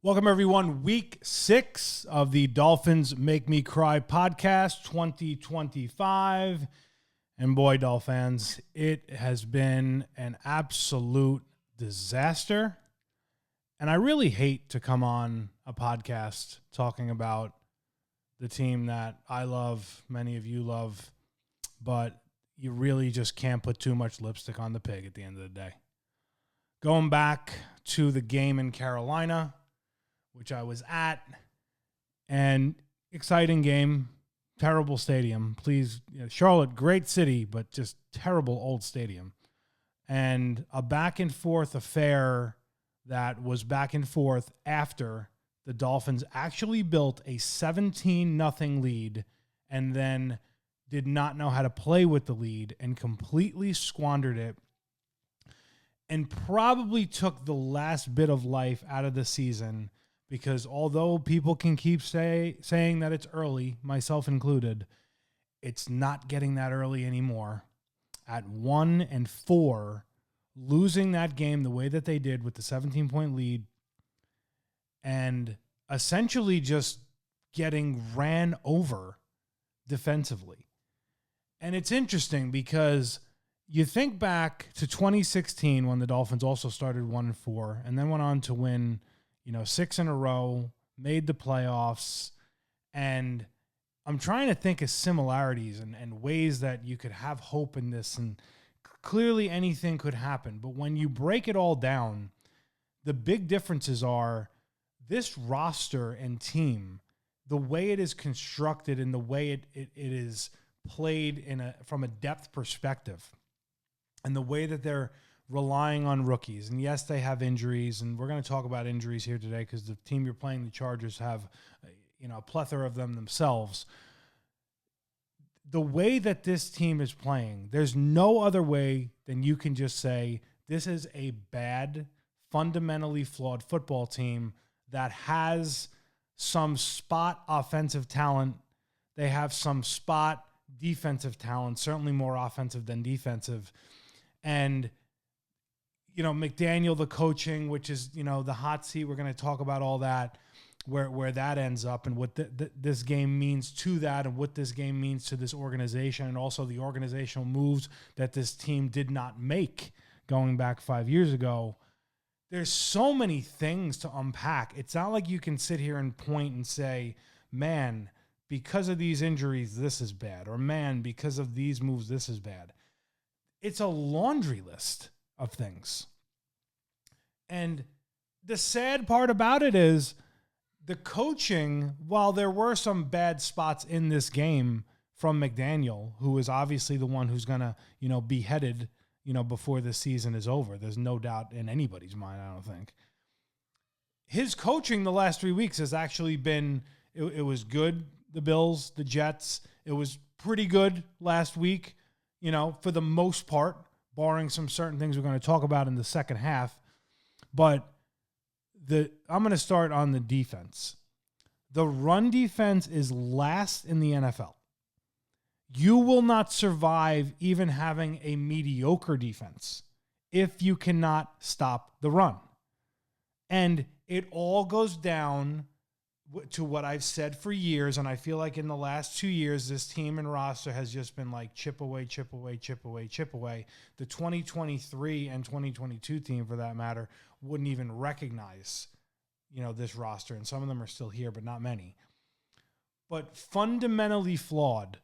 Welcome, everyone. Week 6 of the Dolphins Make Me Cry podcast 2025. And boy, Dolphins, it has been an absolute disaster. And I really hate to come on a podcast talking about the team that I love, many of you love, but you really just can't put too much lipstick on the pig at the end of the day. Going back to the game in Carolina, which I was at, and exciting game, terrible stadium. Please, Charlotte, great city, but just terrible old stadium. And a back and forth affair that was back and forth after the Dolphins actually built a 17-0 lead and then did not know how to play with the lead and completely squandered it and probably took the last bit of life out of the season. Because although people can keep saying that it's early, myself included, it's not getting that early anymore. At 1-4, losing that game the way that they did with the 17-point lead and essentially just getting ran over defensively. And it's interesting because you think back to 2016 when the Dolphins also started 1-4 and then went on to win 6 in a row, made the playoffs, and I'm trying to think of similarities and ways that you could have hope in this, and clearly anything could happen. But when you break it all down, the big differences are this roster and team, the way it is constructed and the way it is played from a depth perspective, and the way that they're relying on rookies. And yes, they have injuries, and we're going to talk about injuries here today because the team you're playing, the Chargers, have a plethora of them themselves. The way that this team is playing, there's no other way than you can just say this is a bad, fundamentally flawed football team that has some spot offensive talent. They have some spot defensive talent, certainly more offensive than defensive. And McDaniel, the coaching, which is, the hot seat. We're going to talk about all that, where that ends up and what this game means to that and what this game means to this organization, and also the organizational moves that this team did not make going back 5 years ago. There's so many things to unpack. It's not like you can sit here and point and say, man, because of these injuries, this is bad, or man, because of these moves, this is bad. It's a laundry list of things. And the sad part about it is the coaching, while there were some bad spots in this game from McDaniel, who is obviously the one who's going to, be headed, before the season is over. There's no doubt in anybody's mind, I don't think. His coaching the last 3 weeks has actually been, it was good, the Bills, the Jets. It was pretty good last week, for the most part, barring some certain things we're going to talk about in the second half. But I'm going to start on the defense. The run defense is last in the NFL. You will not survive even having a mediocre defense if you cannot stop the run. And it all goes down to what I've said for years, and I feel like in the last 2 years, this team and roster has just been like chip away, chip away, chip away, chip away. The 2023 and 2022 team, for that matter, wouldn't even recognize, this roster, and some of them are still here, but not many. But fundamentally flawed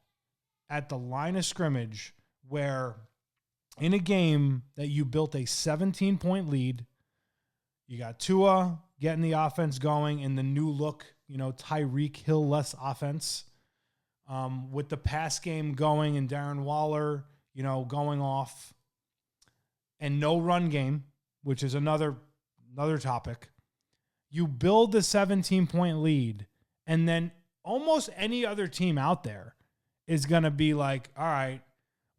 at the line of scrimmage, where in a game that you built a 17-point lead, you got Tua getting the offense going in the new look, Tyreek Hill-less offense, with the pass game going and Darren Waller, going off, and no run game, which is another topic. You build the 17-point lead, and then almost any other team out there is going to be like, all right,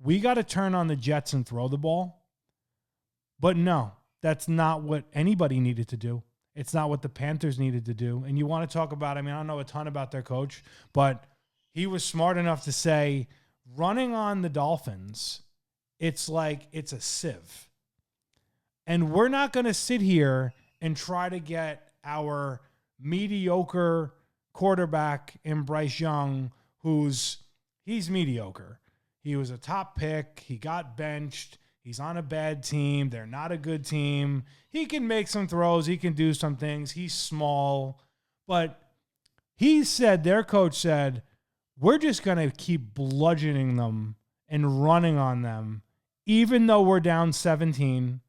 we got to turn on the Jets and throw the ball. But no, that's not what anybody needed to do. It's not what the Panthers needed to do. And you want to talk about, I don't know a ton about their coach, but he was smart enough to say, running on the Dolphins, it's like it's a sieve. And we're not going to sit here and try to get our mediocre quarterback in Bryce Young, he's mediocre. He was a top pick. He got benched. He's on a bad team. They're not a good team. He can make some throws. He can do some things. He's small. But their coach said, we're just going to keep bludgeoning them and running on them, even though we're down 17.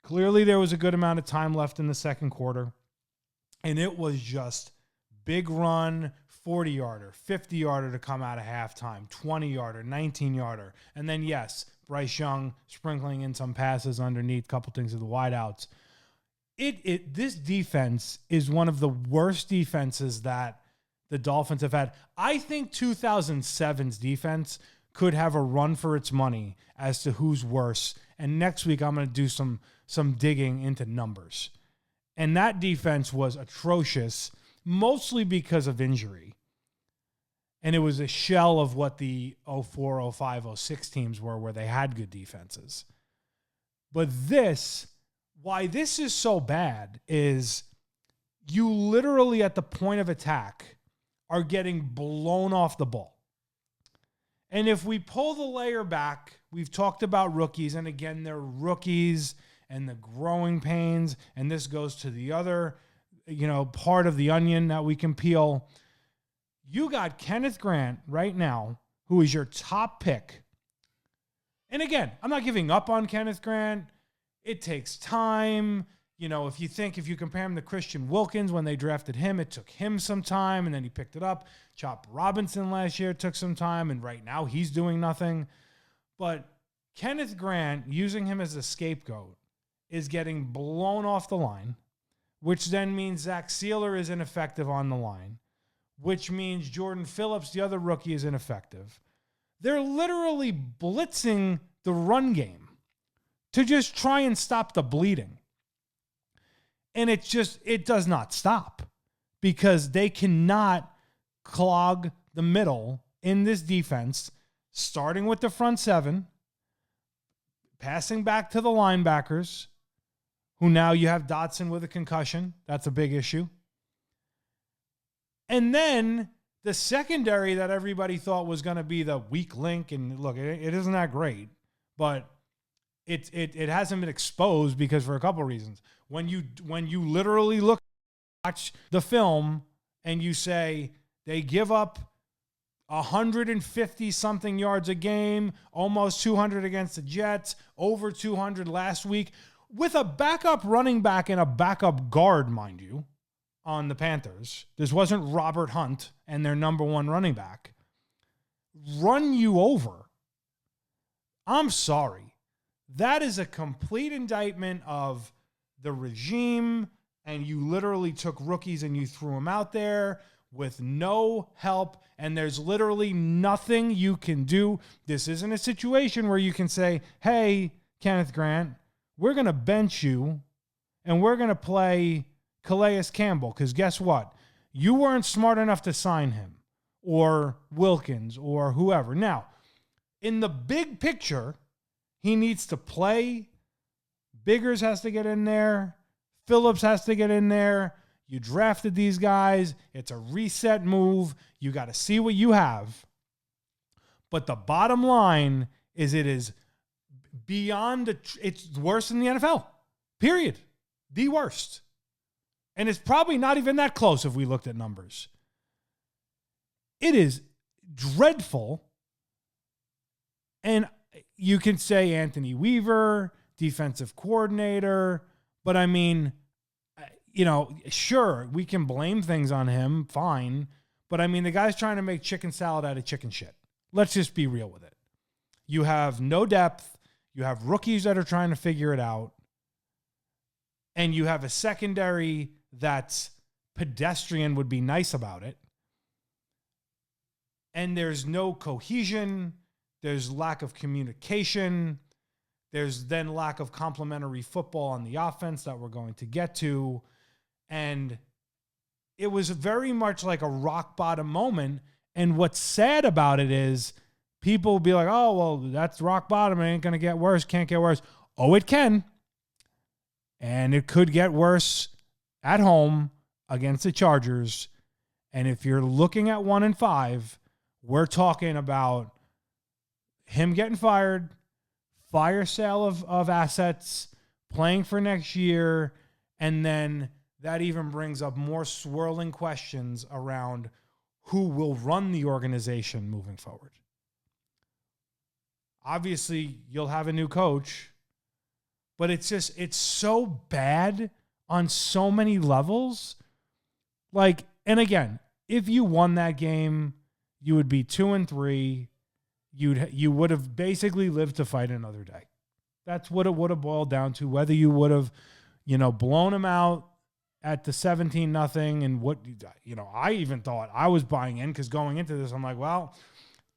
Clearly, there was a good amount of time left in the second quarter. And it was just big run, 40-yarder, 50-yarder to come out of halftime, 20-yarder, 19-yarder. And then, yes, Bryce Young sprinkling in some passes underneath, a couple things of the wideouts. This defense is one of the worst defenses that the Dolphins have had. I think 2007's defense could have a run for its money as to who's worse. And next week, I'm going to do some digging into numbers. And that defense was atrocious, mostly because of injury. And it was a shell of what the 04, 05, 06 teams were, where they had good defenses. But why this is so bad is you literally at the point of attack are getting blown off the ball. And if we pull the layer back, we've talked about rookies, and again, they're rookies and the growing pains, and this goes to the other, part of the onion that we can peel. You got Kenneth Grant right now, who is your top pick. And again, I'm not giving up on Kenneth Grant. It takes time. If you compare him to Christian Wilkins, when they drafted him, it took him some time, and then he picked it up. Chop Robinson last year took some time, and right now he's doing nothing. But Kenneth Grant, using him as a scapegoat, is getting blown off the line, which then means Zach Sealer is ineffective on the line, which means Jordan Phillips, the other rookie, is ineffective. They're literally blitzing the run game to just try and stop the bleeding. And it does not stop because they cannot clog the middle in this defense, starting with the front seven, passing back to the linebackers, who now you have Dotson with a concussion. That's a big issue. And then the secondary that everybody thought was going to be the weak link, and look, it isn't that great, but it hasn't been exposed because for a couple of reasons. When you literally watch the film and you say they give up 150 something yards a game, almost 200 against the Jets, over 200 last week, with a backup running back and a backup guard, mind you, on the Panthers. This wasn't Robert Hunt and their number one running back. Run you over. I'm sorry. That is a complete indictment of the regime, and you literally took rookies and you threw them out there with no help, and there's literally nothing you can do. This isn't a situation where you can say, hey, Kenneth Grant, we're going to bench you and we're going to play Calais Campbell, because guess what? You weren't smart enough to sign him, or Wilkins, or whoever. Now, in the big picture, he needs to play. Biggers has to get in there. Phillips has to get in there. You drafted these guys. It's a reset move. You got to see what you have. But the bottom line is it is beyond, it's worse than the NFL, period. The worst. And it's probably not even that close if we looked at numbers. It is dreadful. And you can say Anthony Weaver, defensive coordinator, but I mean, sure, we can blame things on him, fine. But I mean, the guy's trying to make chicken salad out of chicken shit. Let's just be real with it. You have no depth. You have rookies that are trying to figure it out. And you have a secondary that's pedestrian, would be nice about it. And there's no cohesion. There's lack of communication. There's then lack of complementary football on the offense that we're going to get to. And it was very much like a rock bottom moment. And what's sad about it is people will be like, oh, well, that's rock bottom. It ain't going to get worse. Can't get worse. Oh, it can. And it could get worse at home against the Chargers. And if you're looking at 1-5, we're talking about him getting fired, fire sale of assets, playing for next year, and then that even brings up more swirling questions around who will run the organization moving forward. Obviously, you'll have a new coach, but it's so bad on so many levels. Like, and again, if you won that game, you would be 2-3. You would have basically lived to fight another day. That's what it would have boiled down to. Whether you would have, blown them out at the 17-0, and what, I even thought I was buying in, because going into this, I'm like, well,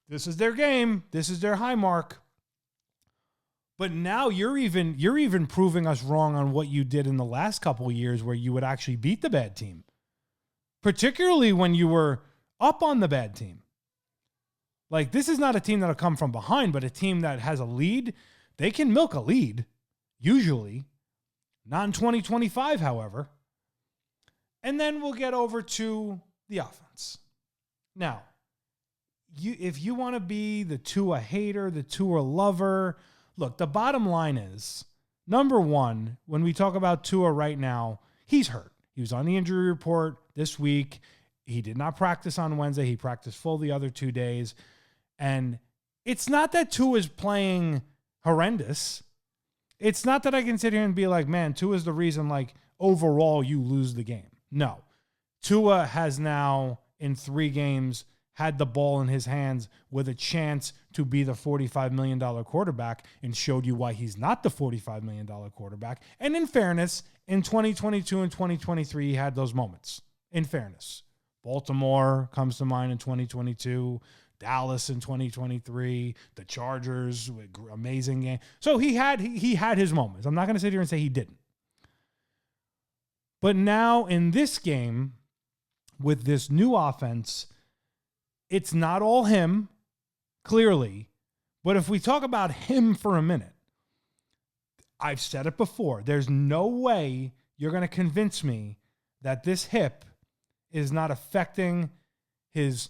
this is their game. This is their high mark. But now you're even proving us wrong on what you did in the last couple of years, where you would actually beat the bad team, particularly when you were up on the bad team. Like, this is not a team that'll come from behind, but a team that has a lead. They can milk a lead, usually. Not in 2025, however. And then we'll get over to the offense. Now, if you want to be the Tua hater, the Tua lover, look, the bottom line is, number one, when we talk about Tua right now, he's hurt. He was on the injury report this week. He did not practice on Wednesday. He practiced full the other 2 days. And it's not that Tua is playing horrendous. It's not that I can sit here and be like, man, Tua is the reason, like, overall you lose the game. No. Tua has now, in 3 games, had the ball in his hands with a chance to be the $45 million quarterback, and showed you why he's not the $45 million quarterback. And in fairness, in 2022 and 2023, he had those moments. In fairness. Baltimore comes to mind in 2022. Dallas in 2023, the Chargers, amazing game. So he had his moments. I'm not going to sit here and say he didn't. But now in this game, with this new offense, it's not all him, clearly. But if we talk about him for a minute, I've said it before. There's no way you're going to convince me that this hip is not affecting his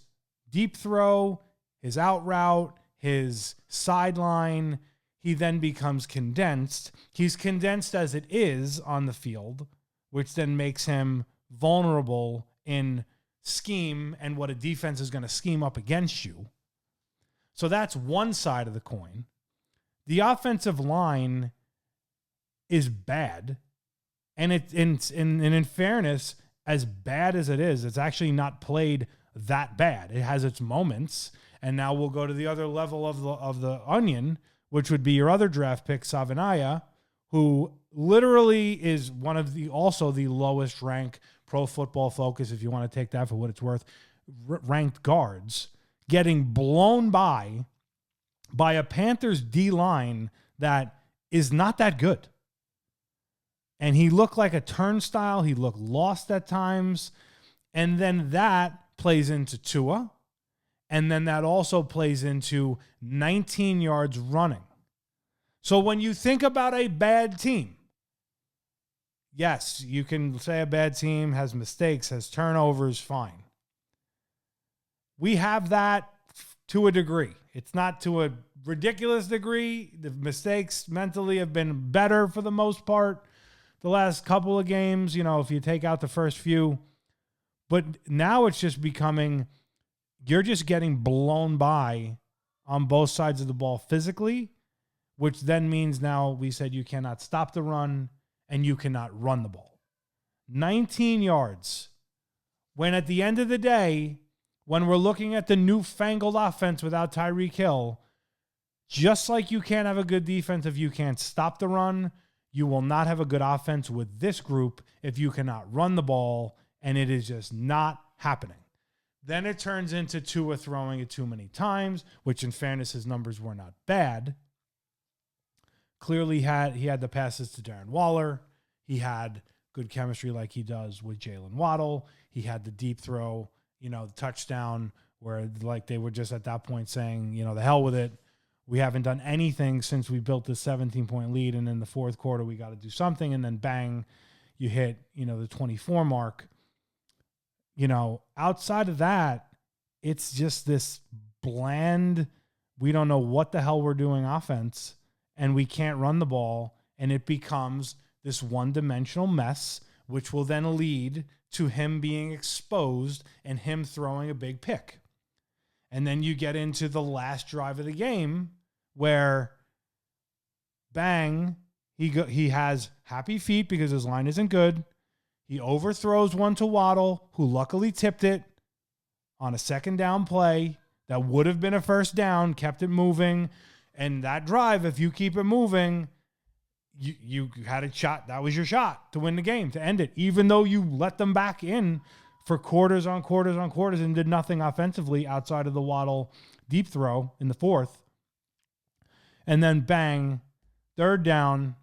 deep throw, his out route, his sideline. He then becomes condensed. He's condensed as it is on the field, which then makes him vulnerable in scheme and what a defense is going to scheme up against you. So that's one side of the coin. The offensive line is bad. And in fairness, as bad as it is, it's actually not played that bad. It has its moments, and now we'll go to the other level of the onion, which would be your other draft pick, Savanaya, who literally is one of the lowest ranked Pro Football Focus, if you want to take that for what it's worth, ranked guards, getting blown by a Panthers D-line that is not that good. And he looked like a turnstile. He looked lost at times. And then that plays into Tua. And then that also plays into 19 yards running. So when you think about a bad team, yes, you can say a bad team has mistakes, has turnovers, fine. We have that to a degree. It's not to a ridiculous degree. The mistakes mentally have been better for the most part the last couple of games, if you take out the first few. But now it's just becoming, you're just getting blown by on both sides of the ball physically, which then means now we said you cannot stop the run and you cannot run the ball. 19 yards. When at the end of the day, when we're looking at the newfangled offense without Tyreek Hill, just like you can't have a good defense if you can't stop the run, you will not have a good offense with this group if you cannot run the ball, and it is just not happening. Then it turns into Tua throwing it too many times, which in fairness, his numbers were not bad. Clearly he had the passes to Darren Waller. He had good chemistry like he does with Jalen Waddle. He had the deep throw, the touchdown where like they were just at that point saying, the hell with it. We haven't done anything since we built this 17-point lead, and in the fourth quarter we got to do something, and then bang, you hit, the 24 mark. outside of that, it's just this bland, we don't know what the hell we're doing offense, and we can't run the ball, and it becomes this one-dimensional mess, which will then lead to him being exposed and him throwing a big pick. And then you get into the last drive of the game where, bang, he has happy feet because his line isn't good. He overthrows one to Waddle, who luckily tipped it on a second down play that would have been a first down, kept it moving. And that drive, if you keep it moving, you had a shot. That was your shot to win the game, to end it, even though you let them back in for quarters on quarters on quarters and did nothing offensively outside of the Waddle deep throw in the fourth. And then bang, third down,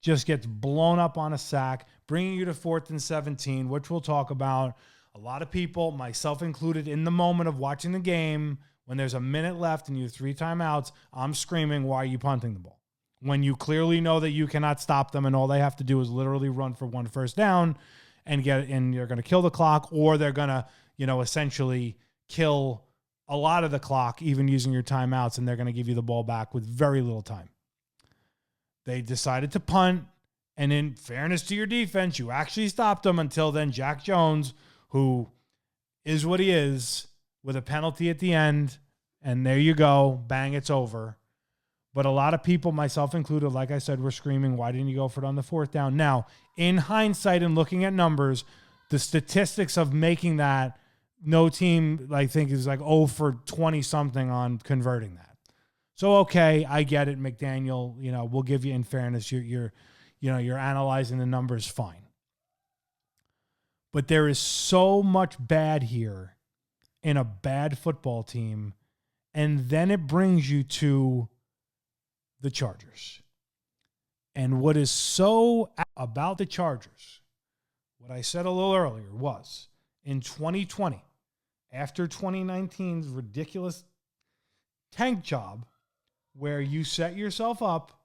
just gets blown up on a sack, bringing you to 4th and 17, which we'll talk about. A lot of people, myself included, in the moment of watching the game, when there's a minute left and you have 3 timeouts, I'm screaming, why are you punting the ball? When you clearly know that you cannot stop them and all they have to do is literally run for 1 first down and you're going to kill the clock, or they're going to, essentially kill a lot of the clock, even using your timeouts, and they're going to give you the ball back with very little time. They decided to punt, and in fairness to your defense, you actually stopped them until then. Jack Jones, who is what he is, with a penalty at the end, and there you go, bang, it's over. But a lot of people, myself included, like I said, were screaming, why didn't you go for it on the 4th down? Now, in hindsight and looking at numbers, the statistics of making that, no team, I think, is like 0 for 20-something on converting that. So, okay, I get it, McDaniel. We'll give you, in fairness, you're analyzing the numbers fine. But there is so much bad here in a bad football team, and then it brings you to the Chargers. And what is so about the Chargers, what I said a little earlier was, in 2020, after 2019's ridiculous tank job, where you set yourself up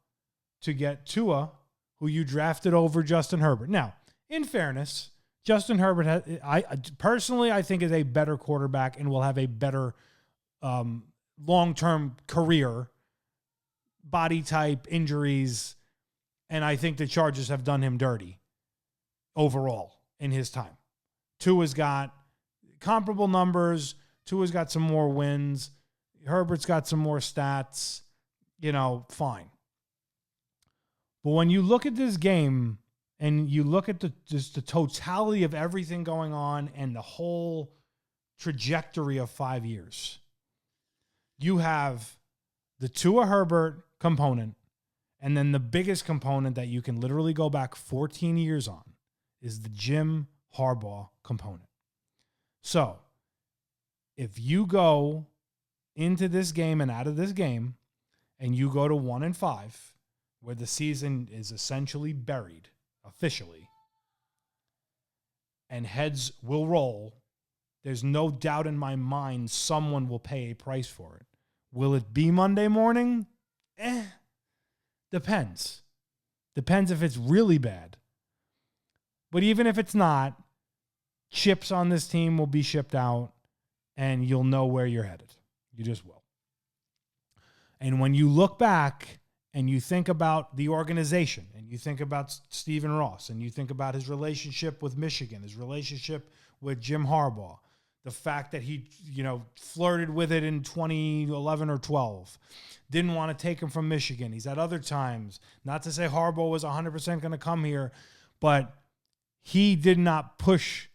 to get Tua, who you drafted over Justin Herbert. Now, in fairness, Justin Herbert, I think is a better quarterback and will have a better long-term career, body type, injuries, and I think the Chargers have done him dirty overall in his time. Tua's got comparable numbers. Tua's got some more wins. Herbert's got some more stats. Fine. But when you look at this game and you look at the totality of everything going on and the whole trajectory of 5 years, you have the Tua Herbert component, and then the biggest component that you can literally go back 14 years on is the Jim Harbaugh component. So if you go into this game and out of this game and you go to 1-5, where the season is essentially buried officially, and heads will roll, there's no doubt in my mind someone will pay a price for it. Will it be Monday morning? Depends. Depends if it's really bad. But even if it's not, chips on this team will be shipped out, and you'll know where you're headed. You just will. And when you look back and you think about the organization, and you think about Stephen Ross, and you think about his relationship with Michigan, his relationship with Jim Harbaugh, the fact that he, flirted with it in 2011 or 12, didn't want to take him from Michigan. He's at other times. Not to say Harbaugh was 100% going to come here, but he did not push,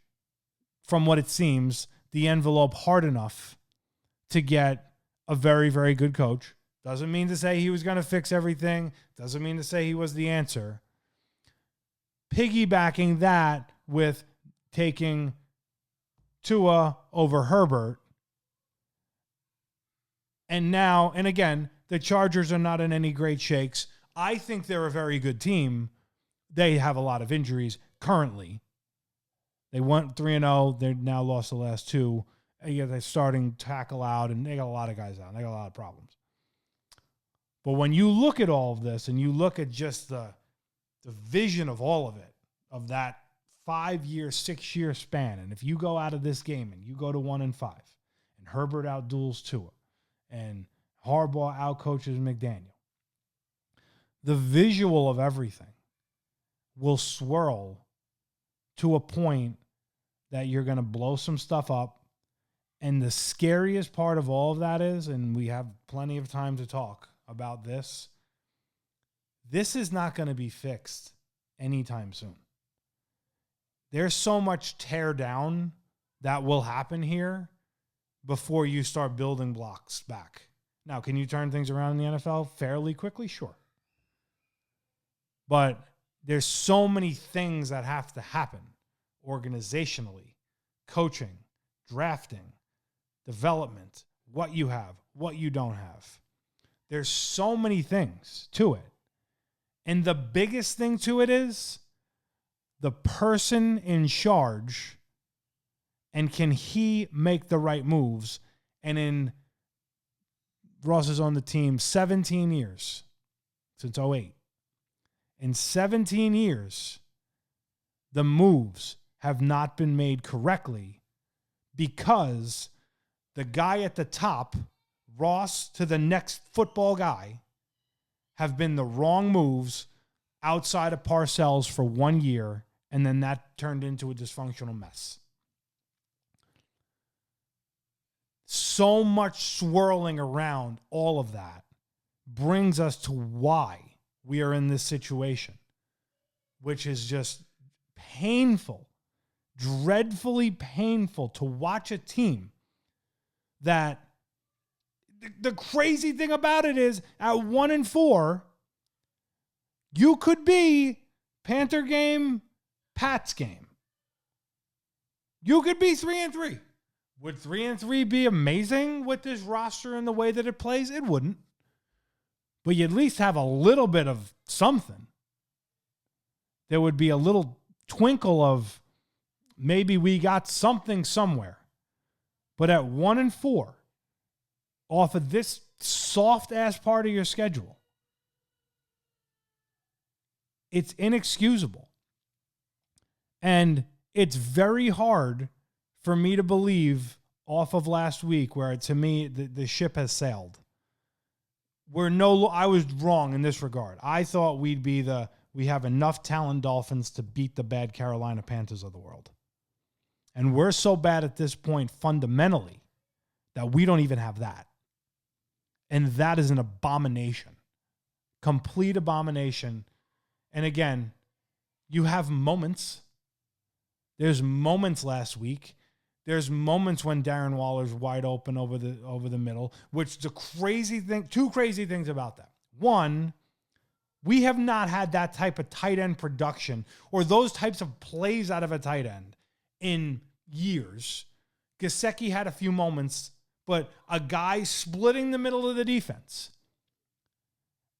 from what it seems, the envelope hard enough to get a very, very good coach. Doesn't mean to say he was going to fix everything. Doesn't mean to say he was the answer. Piggybacking that with taking Tua over Herbert. And now, and again, the Chargers are not in any great shakes. I think they're a very good team. They have a lot of injuries currently. They went 3-0. They've now lost the last 2. They're starting tackle out, and they got a lot of guys out. They got a lot of problems. But when you look at all of this and you look at just the vision of all of it, of that 5-year, 6-year span, and if you go out of this game and you go to 1-5, and Herbert outduels Tua, and Harbaugh outcoaches McDaniel, the visual of everything will swirl to a point that you're going to blow some stuff up. And the scariest part of all of that is, and we have plenty of time to talk about this is not going to be fixed anytime soon. There's so much tear down that will happen here before you start building blocks back. Now, can you turn things around in the NFL fairly quickly? Sure. But there's so many things that have to happen organizationally, coaching, drafting, development, what you have, what you don't have. There's so many things to it. And the biggest thing to it is the person in charge, and can he make the right moves? And in Ross is on the team 17 years, since 2008. In 17 years, the moves have not been made correctly because the guy at the top, Ross to the next football guy, have been the wrong moves outside of Parcells for 1 year, and then that turned into a dysfunctional mess. So much swirling around all of that brings us to why we are in this situation, which is just painful, dreadfully painful to watch a team that the crazy thing about it is at 1-4, you could be Panther game, Pats game. You could be 3-3. Would 3-3 be amazing with this roster and the way that it plays? It wouldn't. But you at least have a little bit of something. There would be a little twinkle of maybe we got something somewhere. But at 1-4, off of this soft-ass part of your schedule, it's inexcusable. And it's very hard for me to believe off of last week where, to me, the ship has sailed. I was wrong in this regard. I thought we have enough talent Dolphins to beat the bad Carolina Panthers of the world. And we're so bad at this point fundamentally that we don't even have that. And that is an abomination. Complete abomination. And again, you have moments. There's moments last week. There's moments when Darren Waller's wide open over the middle, which the crazy thing, two crazy things about that. One, we have not had that type of tight end production or those types of plays out of a tight end in years. Gesicki had a few moments, but a guy splitting the middle of the defense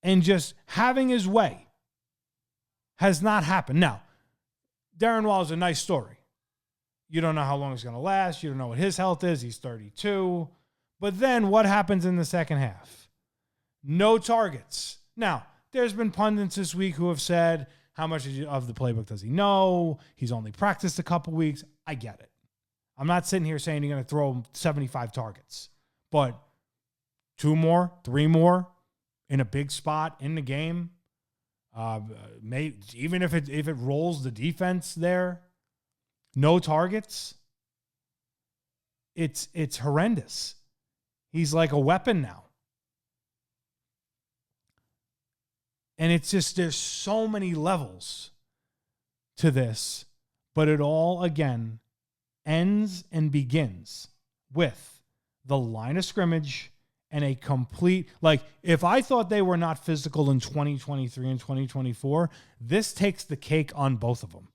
and just having his way has not happened. Now, Darren Waller's a nice story. You don't know how long it's going to last. You don't know what his health is. He's 32. But then what happens in the second half? No targets. Now, there's been pundits this week who have said, how much of the playbook does he know? He's only practiced a couple weeks. I get it. I'm not sitting here saying you're going to throw him 75 targets. But 2 more, 3 more in a big spot in the game, even if it rolls the defense there, no targets, it's horrendous. He's like a weapon now. And it's just, there's so many levels to this, but it all, again, ends and begins with the line of scrimmage and a complete, like, if I thought they were not physical in 2023 and 2024, this takes the cake on both of them.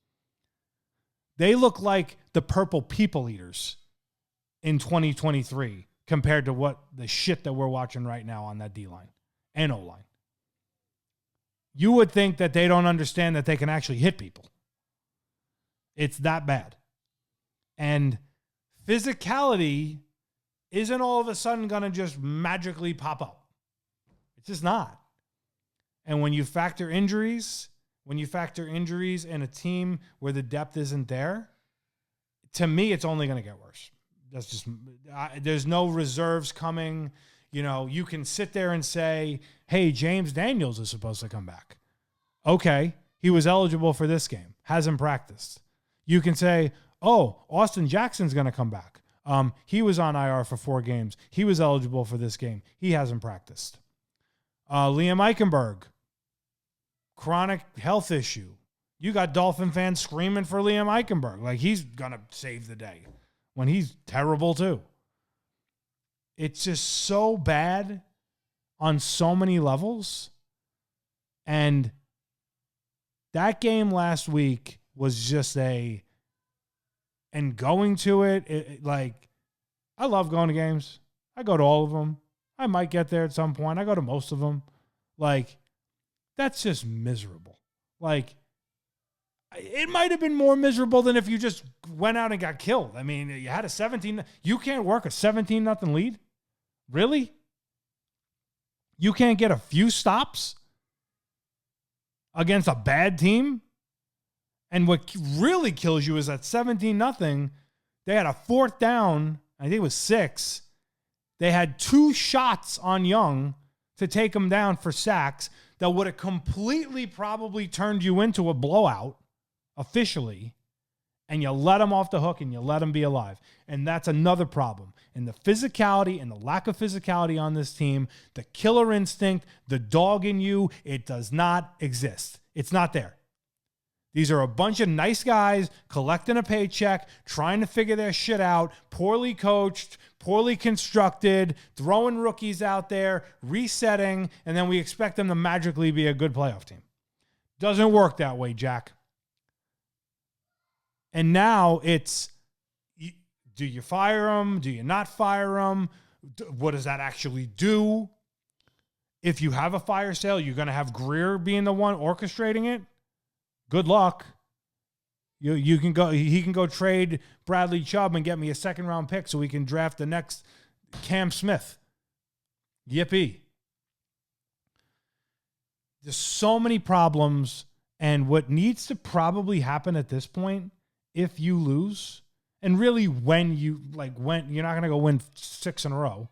They look like the purple people eaters in 2023 compared to what the shit that we're watching right now on that D-line and O-line. You would think that they don't understand that they can actually hit people. It's that bad. And physicality isn't all of a sudden going to just magically pop up. It's just not. And when you factor injuries when you factor injuries and a team where the depth isn't there, to me, it's only going to get worse. That's just, there's no reserves coming. You know, you can sit there and say, hey, James Daniels is supposed to come back. Okay, he was eligible for this game, hasn't practiced. You can say, oh, Austin Jackson's going to come back. He was on IR for 4 games. He was eligible for this game. He hasn't practiced. Liam Eichenberg, chronic health issue. You got Dolphin fans screaming for Liam Eichenberg like he's going to save the day when he's terrible too. It's just so bad on so many levels. And that game last week was just and going to it, like, I love going to games. I go to all of them. I might get there at some point. I go to most of them. Like, that's just miserable. Like, it might have been more miserable than if you just went out and got killed. I mean, you had a 17. You can't work a 17-0 lead? Really? You can't get a few stops against a bad team? And what really kills you is that 17-0, they had a 4th down. I think it was 6. They had 2 shots on Young to take him down for sacks that would have completely probably turned you into a blowout officially, and you let him off the hook and you let him be alive. And that's another problem. And the physicality and the lack of physicality on this team, the killer instinct, the dog in you, it does not exist. It's not there. These are a bunch of nice guys collecting a paycheck, trying to figure their shit out, poorly coached, poorly constructed, throwing rookies out there, resetting, and then we expect them to magically be a good playoff team. Doesn't work that way, Jack. And now it's, do you fire them? Do you not fire them? What does that actually do? If you have a fire sale, you're going to have Greer being the one orchestrating it. Good luck. You can go. He can go trade Bradley Chubb and get me a 2nd-round pick so we can draft the next Cam Smith. Yippee. There's so many problems, and what needs to probably happen at this point, if you lose, and really when you're not going to go win 6 in a row,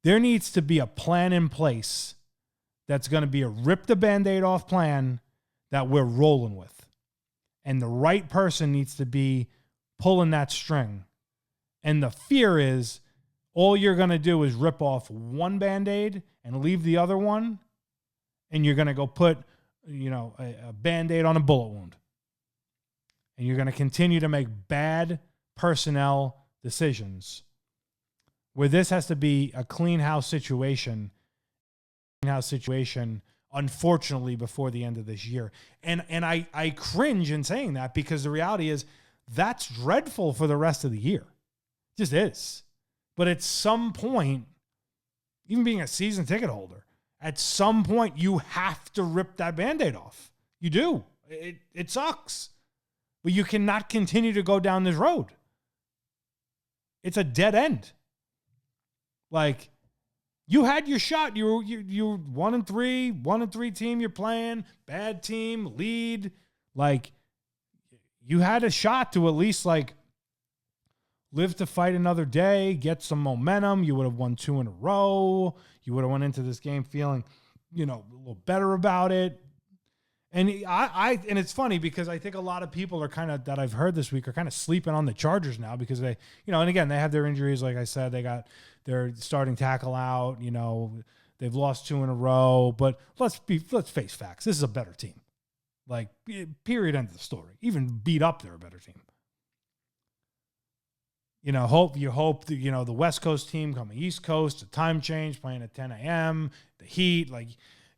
there needs to be a plan in place that's going to be a rip the Band-Aid off plan that we're rolling with. And the right person needs to be pulling that string. And the fear is all you're going to do is rip off one Band-Aid and leave the other one, and you're going to go put, a Band-Aid on a bullet wound. And you're going to continue to make bad personnel decisions where this has to be a clean house situation, unfortunately, before the end of this year. And I cringe in saying that because the reality is that's dreadful for the rest of the year. It just is. But at some point, even being a season ticket holder, at some point you have to rip that Band-Aid off. You do. It sucks. But you cannot continue to go down this road. It's a dead end. Like, you had your shot. You were 1-3 team you're playing, bad team, lead. Like, you had a shot to at least live to fight another day, get some momentum. You would have won 2 in a row. You would have went into this game feeling, a little better about it. And and it's funny because I think a lot of people are that I've heard this week are kind of sleeping on the Chargers now because they, and again, they have their injuries. Like I said, they got their starting tackle out, they've lost 2 in a row, but let's face facts. This is a better team. Like, period, end of the story. Even beat up, they're a better team. You hope the West Coast team coming East Coast, the time change, playing at 10 a.m., the heat,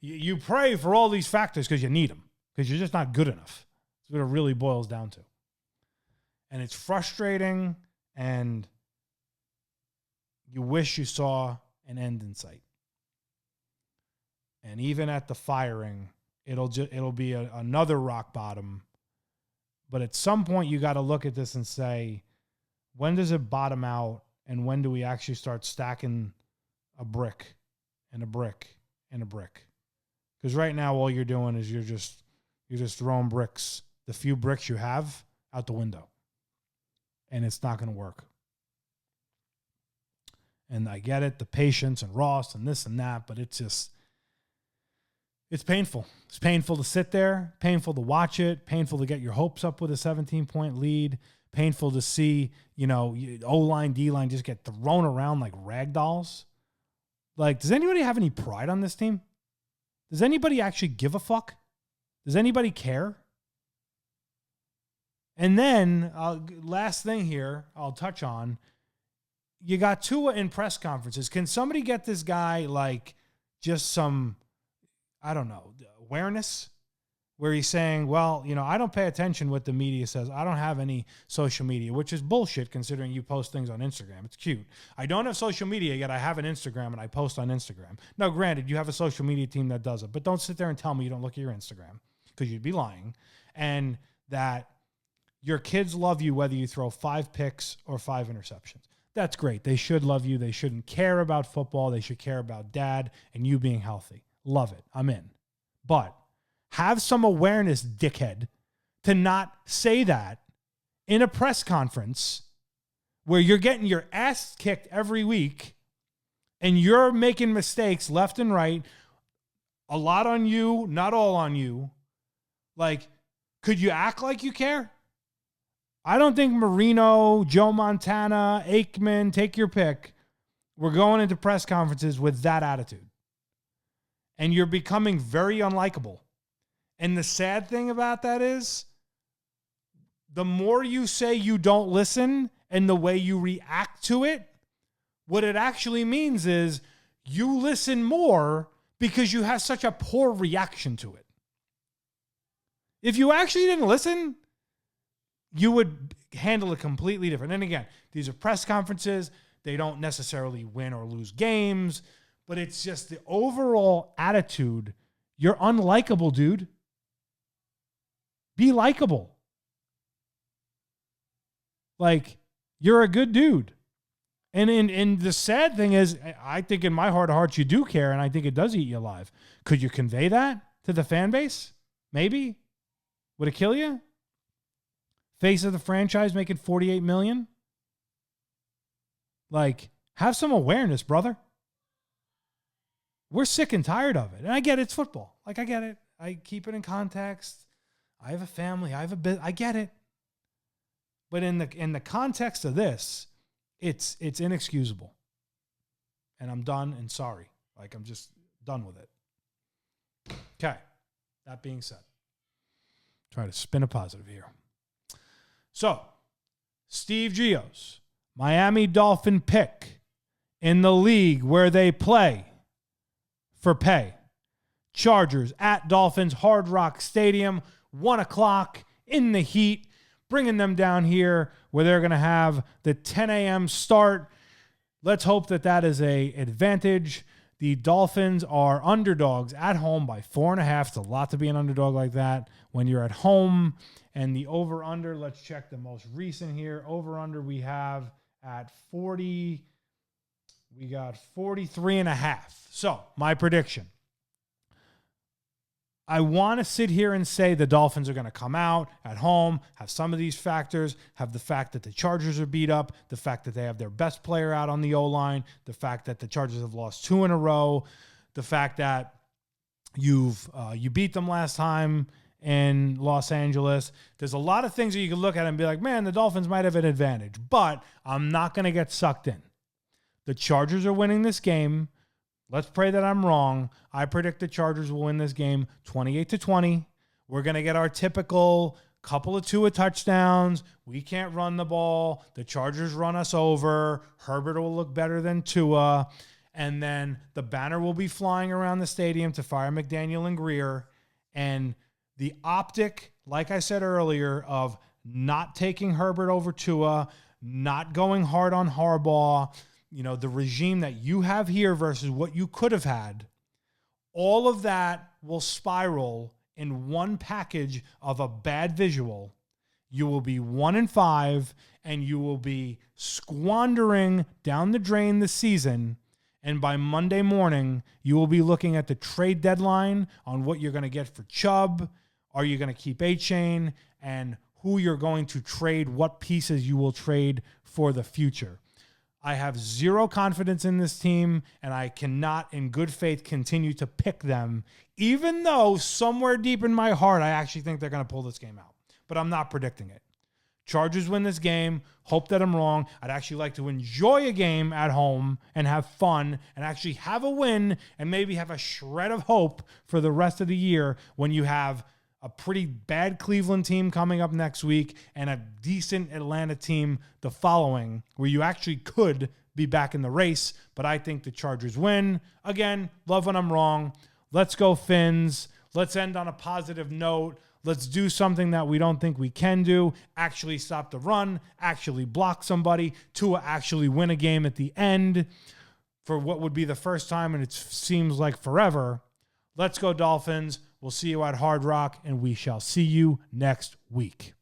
you pray for all these factors because you need them, because you're just not good enough. That's what it really boils down to. And it's frustrating, and you wish you saw an end in sight. And even at the firing, it'll be another rock bottom. But at some point, you got to look at this and say, when does it bottom out, and when do we actually start stacking a brick and a brick and a brick? Because right now, all you're doing is you're just You're just throwing bricks, the few bricks you have, out the window. And it's not going to work. And I get it, the patience and Ross and this and that, but it's painful. It's painful to sit there, painful to watch it, painful to get your hopes up with a 17-point lead, painful to see, O-line, D-line just get thrown around like rag dolls. Like, does anybody have any pride on this team? Does anybody actually give a fuck? Does anybody care? And then, last thing here I'll touch on, you got Tua in press conferences. Can somebody get this guy, like, just some, I don't know, awareness? Where he's saying, well, I don't pay attention what the media says. I don't have any social media, which is bullshit considering you post things on Instagram. It's cute. I don't have social media, yet I have an Instagram and I post on Instagram. Now, granted, you have a social media team that does it, but don't sit there and tell me you don't look at your Instagram because you'd be lying. And that your kids love you whether you throw 5 picks or 5 interceptions. That's great. They should love you. They shouldn't care about football. They should care about dad and you being healthy. Love it. I'm in. But have some awareness, dickhead, to not say that in a press conference where you're getting your ass kicked every week and you're making mistakes left and right. A lot on you, not all on you. Like, could you act like you care? I don't think Marino, Joe Montana, Aikman, take your pick, we're going into press conferences with that attitude. And you're becoming very unlikable. And the sad thing about that is, the more you say you don't listen and the way you react to it, what it actually means is you listen more because you have such a poor reaction to it. If you actually didn't listen, you would handle it completely different. And again, these are press conferences. They don't necessarily win or lose games, but it's just the overall attitude. You're unlikable, dude. Be likable. Like, you're a good dude. And the sad thing is, I think in my heart of hearts you do care, and I think it does eat you alive. Could you convey that to the fan base? Maybe. Would it kill you? Face of the franchise making $48 million? Like, have some awareness, brother. We're sick and tired of it. And I get it, it's football. Like, I get it. I keep it in context. I have a family. I have a bit. I get it. But in the context of this, it's inexcusable. And I'm done and sorry. Like, I'm just done with it. Okay. That being said, try to spin a positive here. So, Steve Gio's Miami Dolphin pick in the league where they play for pay. Chargers at Dolphins, Hard Rock Stadium, 1 o'clock in the heat, bringing them down here where they're going to have the 10 a.m. start. Let's hope that is an advantage. The Dolphins are underdogs at home by 4.5. It's a lot to be an underdog like that when you're at home. And the over-under, let's check the most recent here. Over-under we have at 40. We got 43.5. So, my prediction. I want to sit here and say the Dolphins are going to come out at home, have some of these factors, have the fact that the Chargers are beat up, the fact that they have their best player out on the O-line, the fact that the Chargers have lost 2 in a row, the fact that you beat them last time in Los Angeles. There's a lot of things that you can look at and be like, man, the Dolphins might have an advantage, but I'm not going to get sucked in. The Chargers are winning this game. Let's pray that I'm wrong. I predict the Chargers will win this game 28-20. We're going to get our typical couple of Tua touchdowns. We can't run the ball. The Chargers run us over. Herbert will look better than Tua. And then the banner will be flying around the stadium to fire McDaniel and Greer. And the optic, like I said earlier, of not taking Herbert over Tua, not going hard on Harbaugh, the regime that you have here versus what you could have had, all of that will spiral in one package of a bad visual. You will be 1-5, and you will be squandering down the drain the season. And by Monday morning, you will be looking at the trade deadline on what you're going to get for Chubb, Are you going to keep A-Chain, and who you're going to trade, what pieces you will trade for the future. I have zero confidence in this team, and I cannot in good faith continue to pick them, even though somewhere deep in my heart, I actually think they're going to pull this game out. But I'm not predicting it. Chargers win this game. Hope that I'm wrong. I'd actually like to enjoy a game at home and have fun and actually have a win and maybe have a shred of hope for the rest of the year when you have a pretty bad Cleveland team coming up next week and a decent Atlanta team the following, where you actually could be back in the race. But I think the Chargers win. Again, love when I'm wrong. Let's go Fins. Let's end on a positive note. Let's do something that we don't think we can do. Actually stop the run. Actually block somebody. Tua actually win a game at the end for what would be the first time, and it seems like forever. Let's go Dolphins. We'll see you at Hard Rock, and we shall see you next week.